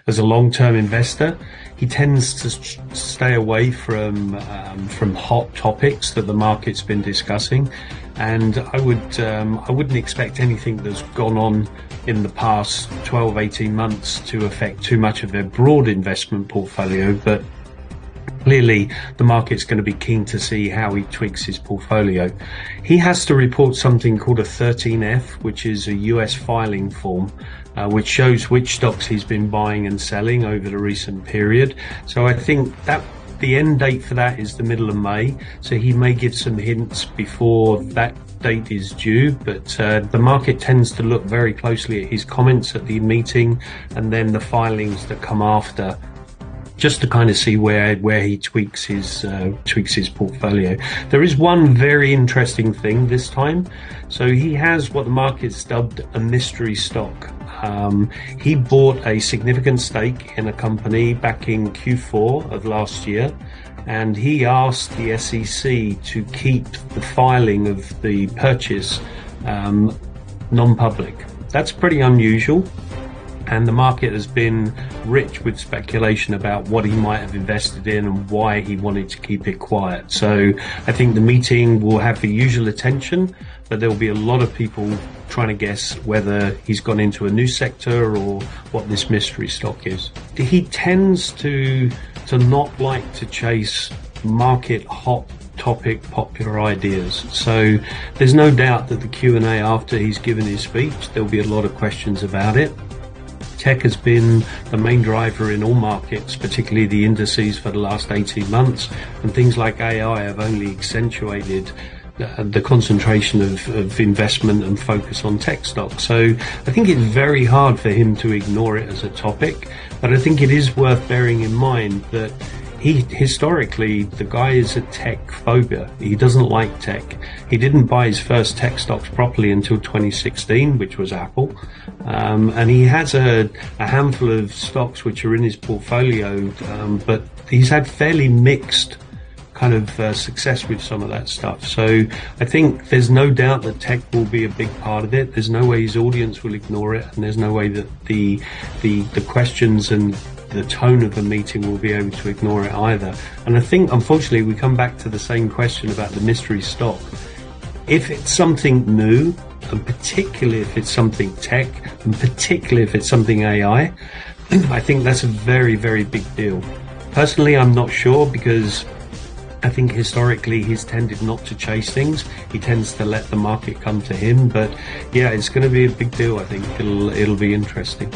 as a long-term investor, he tends to stay away from hot topics that the market's been discussing. And I wouldn't expect anything that's gone on in the past 12, 18 months to affect too much of their broad investment portfolio, but clearly the market's going to be keen to see how he tweaks his portfolio. He has to report something called a 13F, which is a US filing form, which shows which stocks he's been buying and selling over the recent period. So I think that the end date for that is the middle of May, so he may give some hints before that date is due, but the market tends to look very closely at his comments at the meeting and then the filings that come after, just to kind of see where he tweaks his portfolio. There is one very interesting thing this time. So he has what the market's dubbed a mystery stock. He bought a significant stake in a company back in Q4 of last year, and he asked the SEC to keep the filing of the purchase non-public. That's pretty unusual, and the market has been rich with speculation about what he might have invested in and why he wanted to keep it quiet. So I think the meeting will have the usual attention, but there will be a lot of people trying to guess whether he's gone into a new sector or what this mystery stock is. He tends to not like to chase market hot topic popular ideas. So there's no doubt that the Q&A after he's given his speech, there'll be a lot of questions about it. Tech has been the main driver in all markets, particularly the indices, for the last 18 months, and things like AI have only accentuated the concentration of investment and focus on tech stocks. So I think it's very hard for him to ignore it as a topic, but I think it is worth bearing in mind that historically, the guy is a tech phobia. He doesn't like tech. He didn't buy his first tech stocks properly until 2016, which was Apple. And he has a handful of stocks which are in his portfolio, but he's had fairly mixed kind of success with some of that stuff. So I think there's no doubt that tech will be a big part of it. There's no way his audience will ignore it, and there's no way that the questions and the tone of the meeting will be able to ignore it either. And I think, unfortunately, we come back to the same question about the mystery stock. If it's something new, and particularly if it's something tech, and particularly if it's something AI, I think that's a very, very big deal. Personally, I'm not sure, because I think historically he's tended not to chase things. He tends to let the market come to him. But yeah, it's going to be a big deal. I think it'll be interesting.